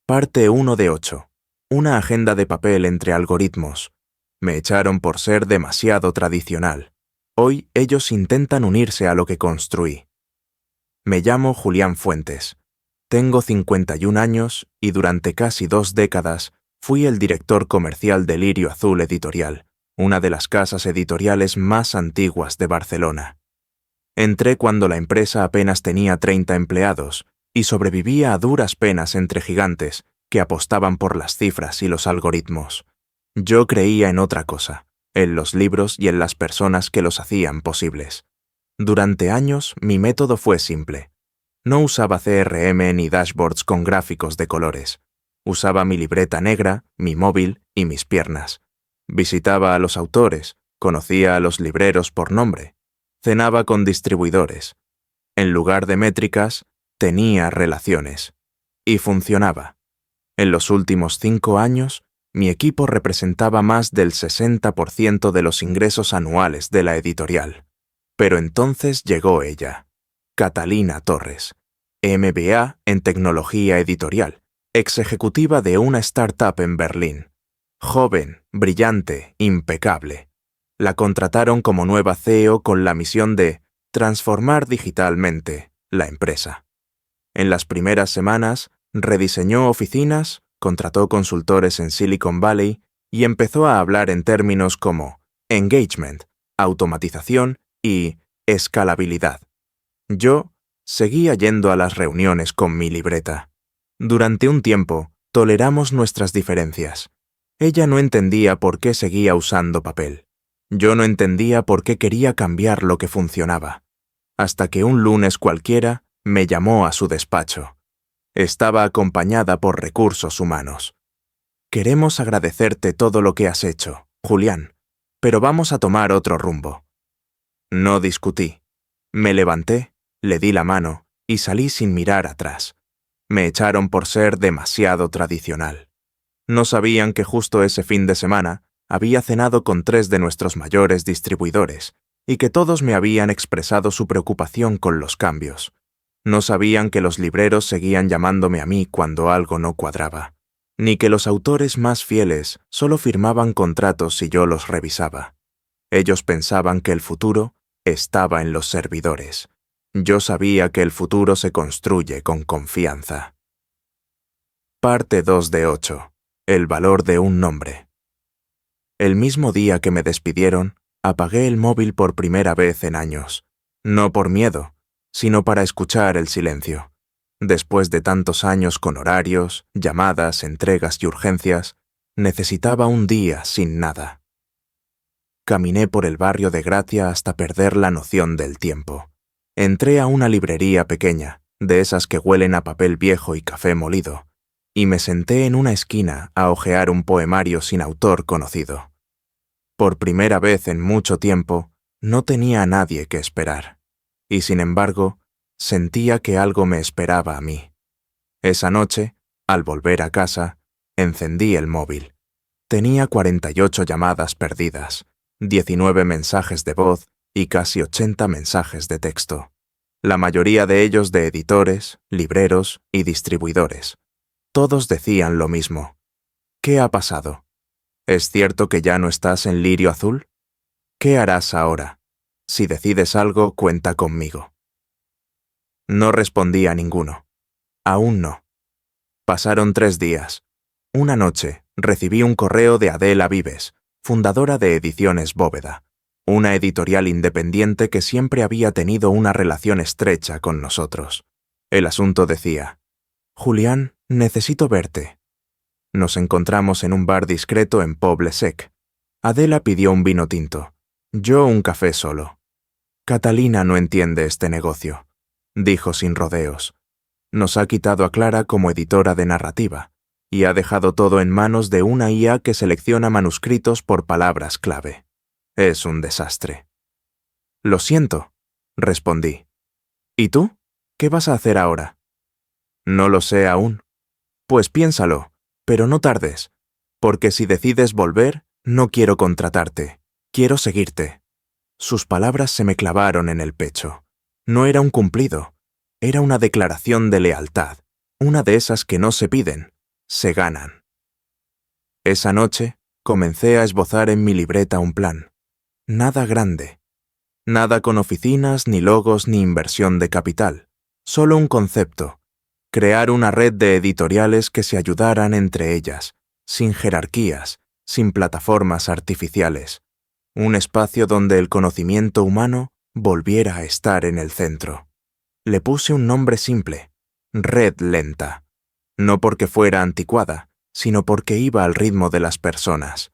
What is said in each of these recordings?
Parte 1 de 8. Una agenda de papel entre algoritmos. Me echaron por ser demasiado tradicional. Hoy ellos intentan unirse a lo que construí. Me llamo Julián Fuentes. Tengo 51 años y durante casi 2 décadas fui el director comercial de Lirio Azul Editorial, una de las casas editoriales más antiguas de Barcelona. Entré cuando la empresa apenas tenía 30 empleados y sobrevivía a duras penas entre gigantes que apostaban por las cifras y los algoritmos. Yo creía en otra cosa, en los libros y en las personas que los hacían posibles. Durante años mi método fue simple. No usaba CRM ni dashboards con gráficos de colores. Usaba mi libreta negra, mi móvil y mis piernas. Visitaba a los autores, conocía a los libreros por nombre, cenaba con distribuidores. En lugar de métricas, tenía relaciones. Y funcionaba. En los últimos 5 años, mi equipo representaba más del 60% de los ingresos anuales de la editorial. Pero entonces llegó ella, Catalina Torres, MBA en tecnología editorial, ex ejecutiva de una startup en Berlín. Joven, brillante, impecable. La contrataron como nueva CEO con la misión de transformar digitalmente la empresa. En las primeras semanas, rediseñó oficinas, contrató consultores en Silicon Valley y empezó a hablar en términos como engagement, automatización y escalabilidad. Yo seguía yendo a las reuniones con mi libreta. Durante un tiempo, toleramos nuestras diferencias. Ella no entendía por qué seguía usando papel. Yo no entendía por qué quería cambiar lo que funcionaba. Hasta que un lunes cualquiera me llamó a su despacho. Estaba acompañada por recursos humanos. Queremos agradecerte todo lo que has hecho, Julián, pero vamos a tomar otro rumbo. No discutí. Me levanté, le di la mano y salí sin mirar atrás. Me echaron por ser demasiado tradicional. No sabían que justo ese fin de semana había cenado con 3 de nuestros mayores distribuidores y que todos me habían expresado su preocupación con los cambios. No sabían que los libreros seguían llamándome a mí cuando algo no cuadraba, ni que los autores más fieles solo firmaban contratos si yo los revisaba. Ellos pensaban que el futuro estaba en los servidores. Yo sabía que el futuro se construye con confianza. Parte 2 de 8. El valor de un nombre. El mismo día que me despidieron, apagué el móvil por primera vez en años. No por miedo, sino para escuchar el silencio. Después de tantos años con horarios, llamadas, entregas y urgencias, necesitaba un día sin nada. Caminé por el barrio de Gracia hasta perder la noción del tiempo. Entré a una librería pequeña, de esas que huelen a papel viejo y café molido, y me senté en una esquina a hojear un poemario sin autor conocido. Por primera vez en mucho tiempo, no tenía a nadie que esperar, y sin embargo, sentía que algo me esperaba a mí. Esa noche, al volver a casa, encendí el móvil. Tenía 48 llamadas perdidas, 19 mensajes de voz y casi 80 mensajes de texto. La mayoría de ellos de editores, libreros y distribuidores. Todos decían lo mismo. ¿Qué ha pasado? ¿Es cierto que ya no estás en Lirio Azul? ¿Qué harás ahora? Si decides algo, cuenta conmigo. No respondí a ninguno. Aún no. Pasaron 3 días. Una noche, recibí un correo de Adela Vives, fundadora de Ediciones Bóveda, una editorial independiente que siempre había tenido una relación estrecha con nosotros. El asunto decía: Julián, necesito verte. Nos encontramos en un bar discreto en Poble Sec. Adela pidió un vino tinto, yo un café solo. Catalina no entiende este negocio, dijo sin rodeos. Nos ha quitado a Clara como editora de narrativa y ha dejado todo en manos de una IA que selecciona manuscritos por palabras clave. Es un desastre. Lo siento, respondí. ¿Y tú? ¿Qué vas a hacer ahora? No lo sé aún. Pues piénsalo, pero no tardes, porque si decides volver, no quiero contratarte, quiero seguirte. Sus palabras se me clavaron en el pecho. No era un cumplido, era una declaración de lealtad, una de esas que no se piden, se ganan. Esa noche comencé a esbozar en mi libreta un plan. Nada grande. Nada con oficinas, ni logos, ni inversión de capital. Solo un concepto. Crear una red de editoriales que se ayudaran entre ellas, sin jerarquías, sin plataformas artificiales. Un espacio donde el conocimiento humano volviera a estar en el centro. Le puse un nombre simple, Red Lenta. No porque fuera anticuada, sino porque iba al ritmo de las personas.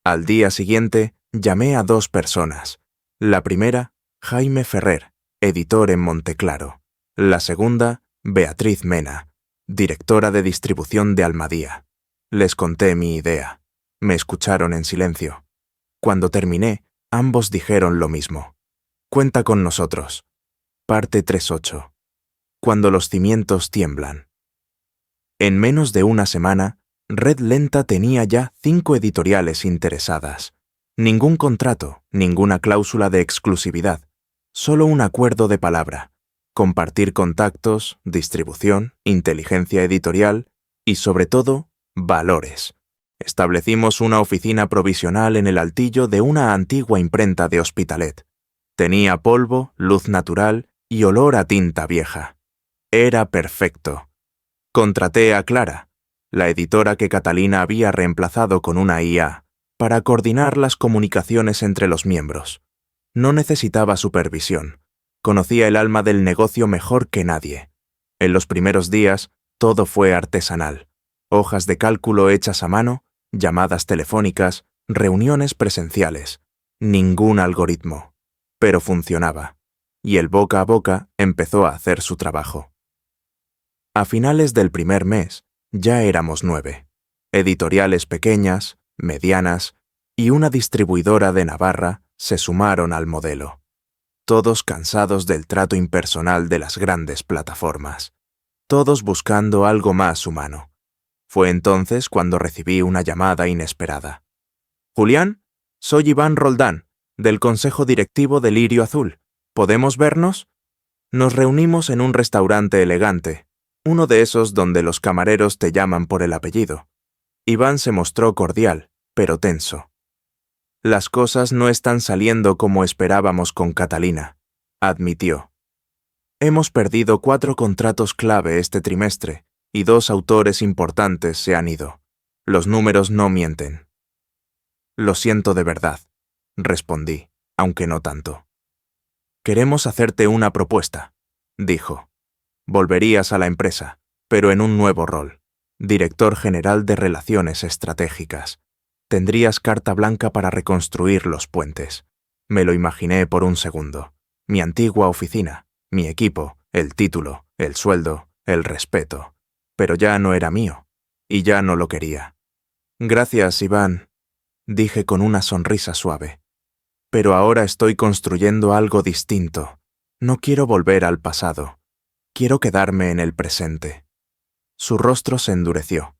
Al día siguiente, llamé a 2 personas. La primera, Jaime Ferrer, editor en Monteclaro. La segunda, Beatriz Mena, directora de distribución de Almadía. Les conté mi idea. Me escucharon en silencio. Cuando terminé, ambos dijeron lo mismo. Cuenta con nosotros. Parte 3.8. Cuando los cimientos tiemblan. En menos de una semana, Red Lenta tenía ya 5 editoriales interesadas. Ningún contrato, ninguna cláusula de exclusividad, solo un acuerdo de palabra. Compartir contactos, distribución, inteligencia editorial y, sobre todo, valores. Establecimos una oficina provisional en el altillo de una antigua imprenta de Hospitalet. Tenía polvo, luz natural y olor a tinta vieja. Era perfecto. Contraté a Clara, la editora que Catalina había reemplazado con una IA, para coordinar las comunicaciones entre los miembros. No necesitaba supervisión. Conocía el alma del negocio mejor que nadie. En los primeros días, todo fue artesanal. Hojas de cálculo hechas a mano, llamadas telefónicas, reuniones presenciales. Ningún algoritmo. Pero funcionaba. Y el boca a boca empezó a hacer su trabajo. A finales del primer mes, ya éramos 9. Editoriales pequeñas, medianas y una distribuidora de Navarra se sumaron al modelo. Todos cansados del trato impersonal de las grandes plataformas. Todos buscando algo más humano. Fue entonces cuando recibí una llamada inesperada. «Julián, soy Iván Roldán, del Consejo Directivo de Lirio Azul. ¿Podemos vernos?» Nos reunimos en un restaurante elegante, uno de esos donde los camareros te llaman por el apellido. Iván se mostró cordial, pero tenso. «Las cosas no están saliendo como esperábamos con Catalina», admitió. «Hemos perdido 4 contratos clave este trimestre y 2 autores importantes se han ido. Los números no mienten». «Lo siento de verdad», respondí, aunque no tanto. «Queremos hacerte una propuesta», dijo. «Volverías a la empresa, pero en un nuevo rol, director general de Relaciones Estratégicas. Tendrías carta blanca para reconstruir los puentes». Me lo imaginé por un segundo. Mi antigua oficina, mi equipo, el título, el sueldo, el respeto. Pero ya no era mío, y ya no lo quería. «Gracias, Iván», dije con una sonrisa suave. «Pero ahora estoy construyendo algo distinto. No quiero volver al pasado. Quiero quedarme en el presente». Su rostro se endureció.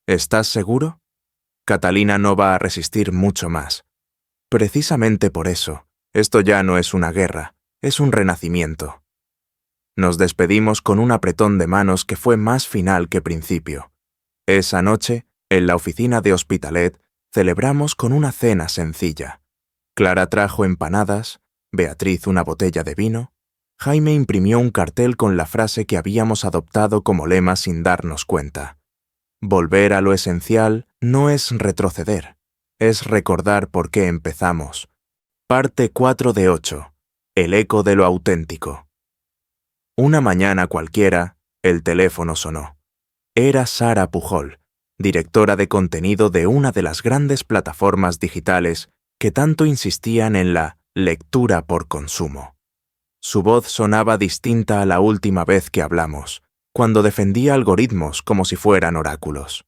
«¿Estás seguro? Catalina no va a resistir mucho más. Precisamente por eso, esto ya no es una guerra, es un renacimiento». Nos despedimos con un apretón de manos que fue más final que principio. Esa noche, en la oficina de Hospitalet, celebramos con una cena sencilla. Clara trajo empanadas, Beatriz una botella de vino, Jaime imprimió un cartel con la frase que habíamos adoptado como lema sin darnos cuenta. Volver a lo esencial no es retroceder, es recordar por qué empezamos. Parte 4 de 8. El eco de lo auténtico. Una mañana cualquiera, el teléfono sonó. Era Sara Pujol, directora de contenido de una de las grandes plataformas digitales que tanto insistían en la lectura por consumo. Su voz sonaba distinta a la última vez que hablamos, cuando defendía algoritmos como si fueran oráculos.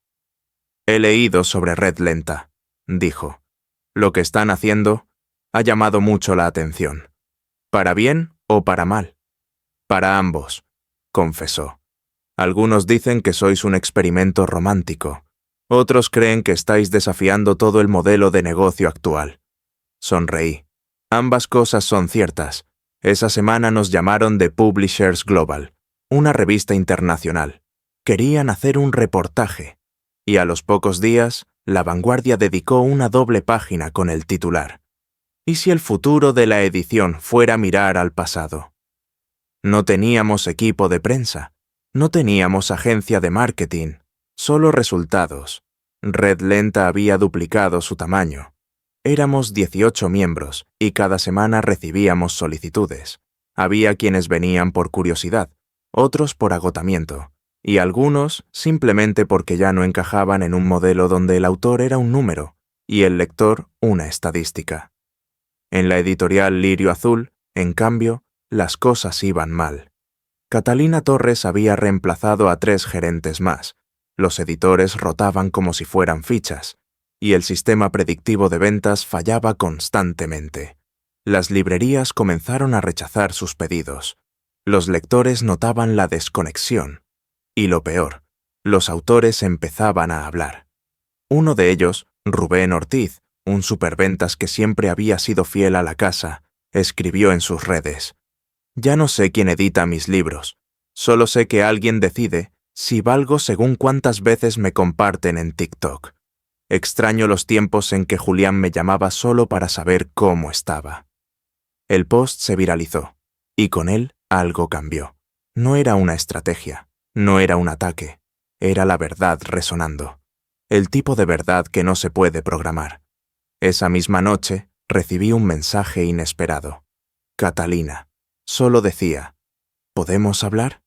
«He leído sobre Red Lenta», dijo. «Lo que están haciendo ha llamado mucho la atención. ¿Para bien o para mal?» «Para ambos», confesó. «Algunos dicen que sois un experimento romántico. Otros creen que estáis desafiando todo el modelo de negocio actual». Sonreí. «Ambas cosas son ciertas. Esa semana nos llamaron de Publishers Global, una revista internacional. Querían hacer un reportaje. y a los pocos días, La Vanguardia dedicó una doble página con el titular: ¿Y si el futuro de la edición fuera mirar al pasado? No teníamos equipo de prensa, no teníamos agencia de marketing, solo resultados. Red Lenta había duplicado su tamaño. Éramos 18 miembros y cada semana recibíamos solicitudes. Había quienes venían por curiosidad, otros por agotamiento, y algunos simplemente porque ya no encajaban en un modelo donde el autor era un número y el lector una estadística. En la editorial Lirio Azul, en cambio, las cosas iban mal. Catalina Torres había reemplazado a 3 gerentes más, los editores rotaban como si fueran fichas, y el sistema predictivo de ventas fallaba constantemente. Las librerías comenzaron a rechazar sus pedidos. Los lectores notaban la desconexión. Y lo peor, los autores empezaban a hablar. Uno de ellos, Rubén Ortiz, un superventas que siempre había sido fiel a la casa, escribió en sus redes: «Ya no sé quién edita mis libros. Solo sé que alguien decide si valgo según cuántas veces me comparten en TikTok. Extraño los tiempos en que Julián me llamaba solo para saber cómo estaba». El post se viralizó, y con él algo cambió. No era una estrategia, no era un ataque, era la verdad resonando. El tipo de verdad que no se puede programar. Esa misma noche recibí un mensaje inesperado. Catalina. Solo decía: ¿podemos hablar?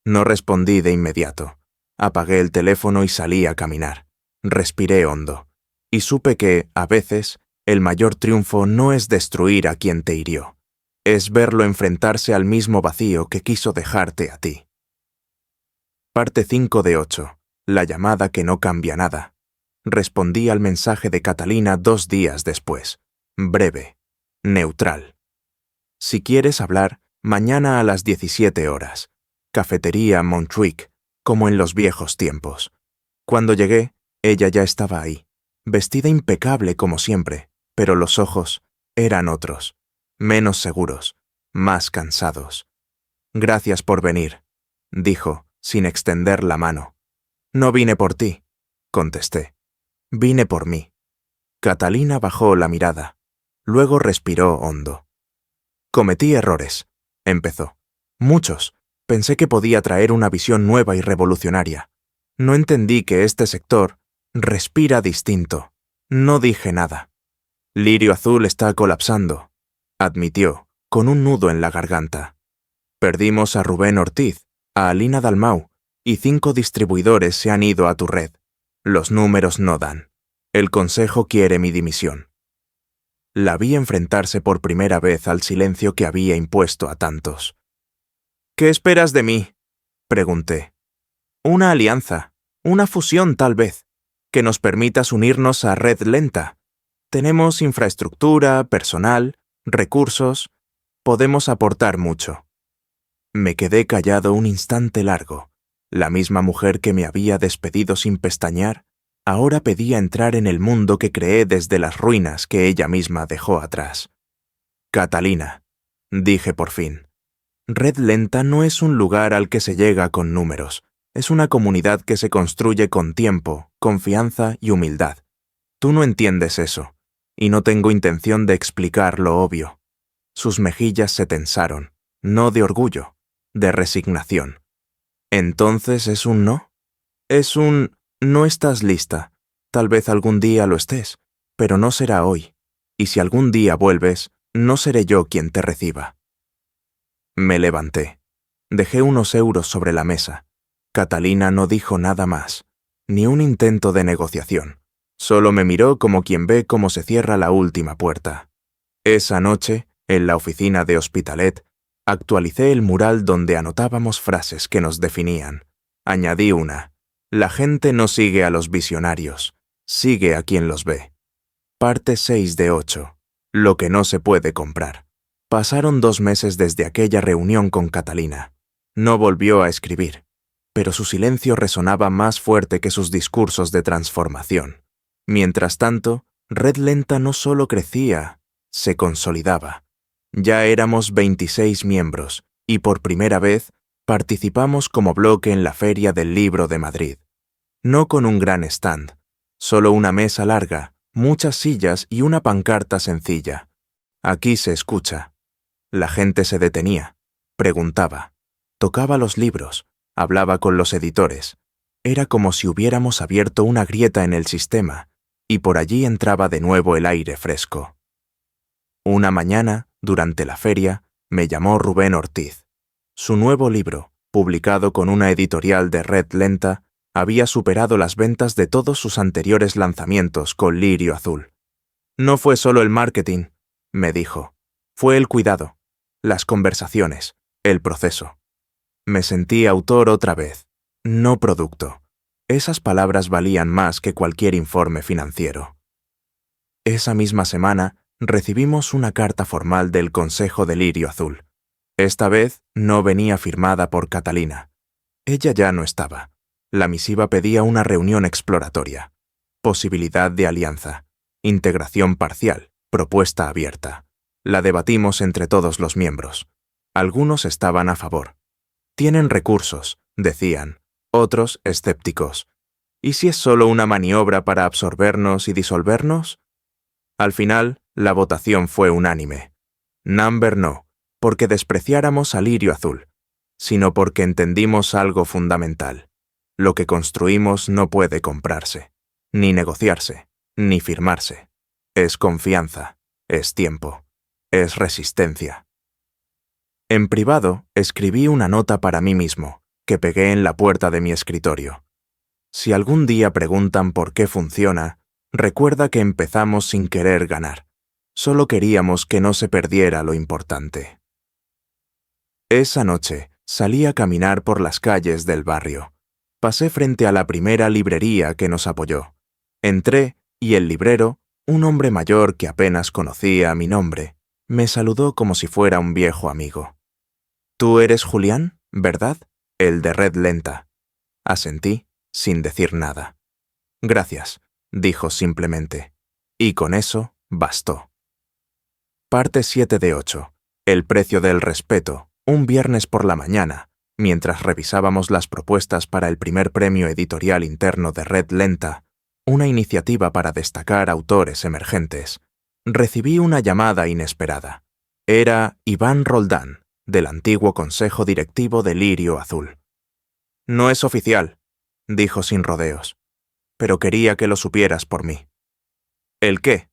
No respondí de inmediato. Apagué el teléfono y salí a caminar. Respiré hondo. Y supe que, a veces, el mayor triunfo no es destruir a quien te hirió. Es verlo enfrentarse al mismo vacío que quiso dejarte a ti. Parte 5 de 8. La llamada que no cambia nada. Respondí al mensaje de Catalina 2 días después. Breve. Neutral. Si quieres hablar, mañana a las 17 horas. Cafetería Montjuic, como en los viejos tiempos. Cuando llegué, ella ya estaba ahí, vestida impecable como siempre, pero los ojos eran otros, menos seguros, más cansados. «Gracias por venir», dijo, sin extender la mano. «No vine por ti», contesté. «Vine por mí». Catalina bajó la mirada. Luego respiró hondo. «Cometí errores», empezó. «Muchos. Pensé que podía traer una visión nueva y revolucionaria. No entendí que este sector respira distinto. No dije nada». «Lirio Azul está colapsando», admitió, con un nudo en la garganta. «Perdimos a Rubén Ortiz, a Alina Dalmau, y 5 distribuidores se han ido a tu red. Los números no dan. El consejo quiere mi dimisión». La vi enfrentarse por primera vez al silencio que había impuesto a tantos. «¿Qué esperas de mí?», pregunté. «Una alianza, una fusión tal vez, que nos permitas unirnos a Red Lenta. Tenemos infraestructura, personal, recursos, podemos aportar mucho». Me quedé callado un instante largo. La misma mujer que me había despedido sin pestañear, ahora pedía entrar en el mundo que creé desde las ruinas que ella misma dejó atrás. «Catalina», dije por fin, «Red Lenta no es un lugar al que se llega con números. Es una comunidad que se construye con tiempo, confianza y humildad. Tú no entiendes eso, y no tengo intención de explicar lo obvio». Sus mejillas se tensaron, no de orgullo, de resignación. «¿Entonces es un no?» «Es un no estás lista. Tal vez algún día lo estés, pero no será hoy. Y si algún día vuelves, no seré yo quien te reciba». Me levanté. Dejé unos euros sobre la mesa. Catalina no dijo nada más, ni un intento de negociación. Solo me miró como quien ve cómo se cierra la última puerta. Esa noche, en la oficina de Hospitalet, actualicé el mural donde anotábamos frases que nos definían. Añadí una: «La gente no sigue a los visionarios, sigue a quien los ve». Parte 6 de 8. Lo que no se puede comprar. Pasaron 2 meses desde aquella reunión con Catalina. No volvió a escribir, pero su silencio resonaba más fuerte que sus discursos de transformación. Mientras tanto, Red Lenta no solo crecía, se consolidaba. Ya éramos 26 miembros, y por primera vez participamos como bloque en la Feria del Libro de Madrid. No con un gran stand, solo una mesa larga, muchas sillas y una pancarta sencilla. Aquí se escucha. La gente se detenía, preguntaba, tocaba los libros, hablaba con los editores. Era como si hubiéramos abierto una grieta en el sistema, y por allí entraba de nuevo el aire fresco. Una mañana, durante la feria, me llamó Rubén Ortiz. Su nuevo libro, publicado con una editorial de Red Lenta, había superado las ventas de todos sus anteriores lanzamientos con Lirio Azul. No fue solo el marketing, me dijo. Fue el cuidado, las conversaciones, el proceso. Me sentí autor otra vez, no producto. Esas palabras valían más que cualquier informe financiero. Esa misma semana recibimos una carta formal del Consejo de Lirio Azul. Esta vez no venía firmada por Catalina. Ella ya no estaba. La misiva pedía una reunión exploratoria. Posibilidad de alianza. Integración parcial. Propuesta abierta. La debatimos entre todos los miembros. Algunos estaban a favor. Tienen recursos, decían. Otros escépticos. ¿Y si es solo una maniobra para absorbernos y disolvernos? Al final, la votación fue unánime. Number no, porque despreciáramos a Lirio Azul, sino porque entendimos algo fundamental. Lo que construimos no puede comprarse, ni negociarse, ni firmarse. Es confianza, es tiempo, es resistencia. En privado, escribí una nota para mí mismo, que pegué en la puerta de mi escritorio. Si algún día preguntan por qué funciona, recuerda que empezamos sin querer ganar. Solo queríamos que no se perdiera lo importante. Esa noche salí a caminar por las calles del barrio. Pasé frente a la primera librería que nos apoyó. Entré y el librero, un hombre mayor que apenas conocía mi nombre, me saludó como si fuera un viejo amigo. «¿Tú eres Julián, verdad? El de Red Lenta». Asentí, sin decir nada. «Gracias», dijo simplemente. Y con eso bastó. Parte 7 de 8. El precio del respeto. Un viernes por la mañana, mientras revisábamos las propuestas para el primer premio editorial interno de Red Lenta, una iniciativa para destacar autores emergentes, recibí una llamada inesperada. Era Iván Roldán, del antiguo consejo directivo de Lirio Azul. «No es oficial», dijo sin rodeos, «pero quería que lo supieras por mí». «¿El qué?»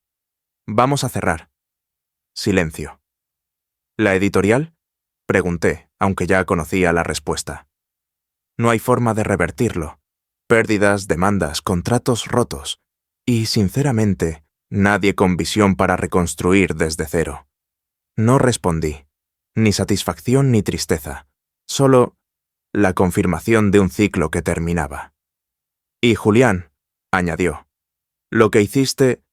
«Vamos a cerrar». Silencio. «¿La editorial?», pregunté, aunque ya conocía la respuesta. «No hay forma de revertirlo. Pérdidas, demandas, contratos rotos. Y, sinceramente, nadie con visión para reconstruir desde cero». No respondí. Ni satisfacción ni tristeza. Solo la confirmación de un ciclo que terminaba. «Y Julián», añadió, «lo que hiciste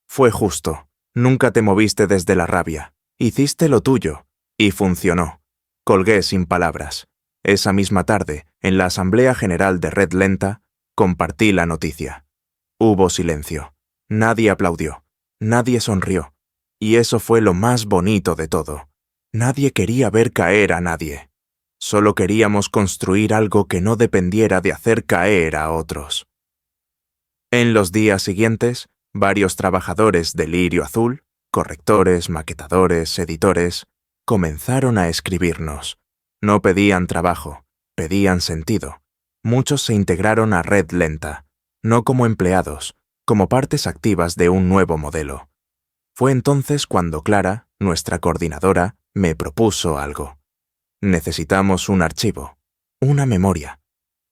fue justo. Nunca te moviste desde la rabia. Hiciste lo tuyo. Y funcionó». Colgué sin palabras. Esa misma tarde, en la Asamblea General de Red Lenta, compartí la noticia. Hubo silencio. Nadie aplaudió. Nadie sonrió. Y eso fue lo más bonito de todo. Nadie quería ver caer a nadie. Solo queríamos construir algo que no dependiera de hacer caer a otros. En los días siguientes, varios trabajadores de Lirio Azul, correctores, maquetadores, editores, comenzaron a escribirnos. No pedían trabajo, pedían sentido. Muchos se integraron a Red Lenta, no como empleados, como partes activas de un nuevo modelo. Fue entonces cuando Clara, nuestra coordinadora, me propuso algo. Necesitamos un archivo, una memoria,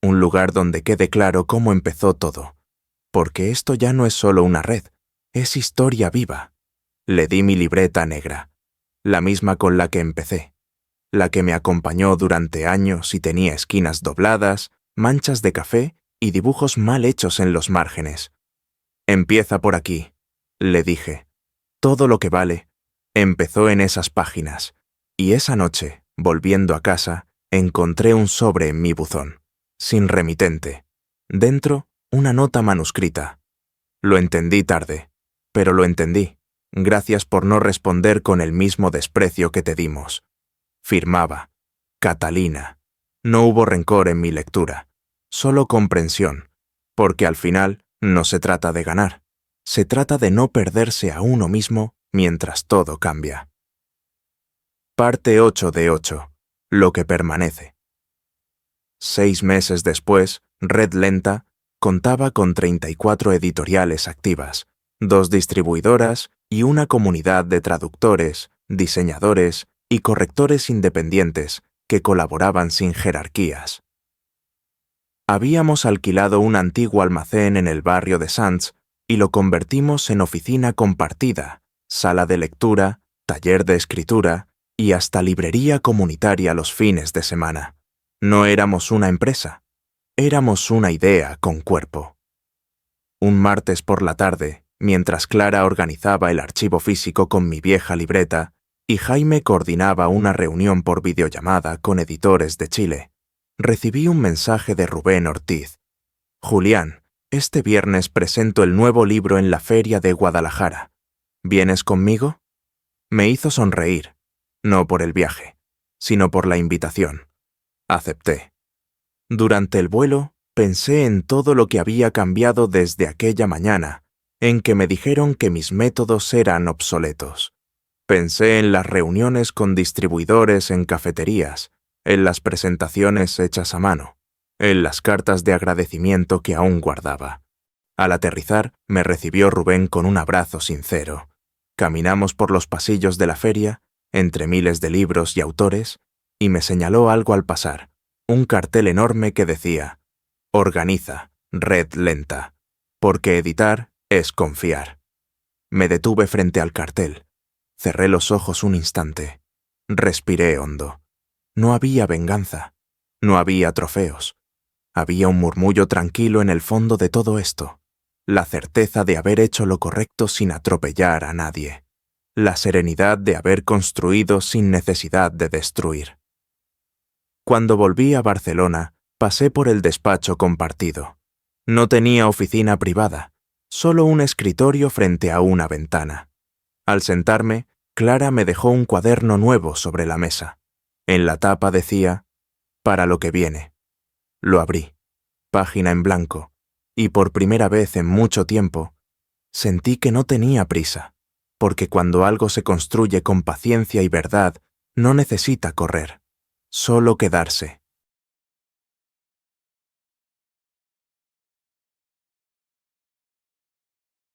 un lugar donde quede claro cómo empezó todo. Porque esto ya no es solo una red, es historia viva. Le di mi libreta negra, la misma con la que empecé, la que me acompañó durante años y tenía esquinas dobladas, manchas de café y dibujos mal hechos en los márgenes. «Empieza por aquí», le dije. «Todo lo que vale empezó en esas páginas». Y esa noche, volviendo a casa, encontré un sobre en mi buzón, sin remitente. Dentro, una nota manuscrita. Lo entendí tarde, pero lo entendí. Gracias por no responder con el mismo desprecio que te dimos. Firmaba Catalina. No hubo rencor en mi lectura, solo comprensión. Porque al final no se trata de ganar, se trata de no perderse a uno mismo mientras todo cambia. Parte 8 de 8. Lo que permanece. 6 meses después, Red Lenta contaba con 34 editoriales activas, 2 distribuidoras y una comunidad de traductores, diseñadores y correctores independientes que colaboraban sin jerarquías. Habíamos alquilado un antiguo almacén en el barrio de Sants y lo convertimos en oficina compartida, sala de lectura, taller de escritura y hasta librería comunitaria los fines de semana. No éramos una empresa, éramos una idea con cuerpo. Un martes por la tarde, mientras Clara organizaba el archivo físico con mi vieja libreta y Jaime coordinaba una reunión por videollamada con editores de Chile, recibí un mensaje de Rubén Ortiz. Julián, este viernes presento el nuevo libro en la Feria de Guadalajara. ¿Vienes conmigo? Me hizo sonreír, no por el viaje, sino por la invitación. Acepté. Durante el vuelo, pensé en todo lo que había cambiado desde aquella mañana, en que me dijeron que mis métodos eran obsoletos. Pensé en las reuniones con distribuidores en cafeterías, en las presentaciones hechas a mano, en las cartas de agradecimiento que aún guardaba. Al aterrizar, me recibió Rubén con un abrazo sincero. Caminamos por los pasillos de la feria, entre miles de libros y autores, y me señaló algo al pasar, un cartel enorme que decía: Organiza, Red Lenta, porque editar es confiar. Me detuve frente al cartel. Cerré los ojos un instante. Respiré hondo. No había venganza, no había trofeos. Había un murmullo tranquilo en el fondo de todo esto, la certeza de haber hecho lo correcto sin atropellar a nadie, la serenidad de haber construido sin necesidad de destruir. Cuando volví a Barcelona, pasé por el despacho compartido. No tenía oficina privada, solo un escritorio frente a una ventana. Al sentarme, Clara me dejó un cuaderno nuevo sobre la mesa. En la tapa decía: Para lo que viene. Lo abrí, página en blanco, y por primera vez en mucho tiempo, sentí que no tenía prisa, porque cuando algo se construye con paciencia y verdad, no necesita correr, solo quedarse.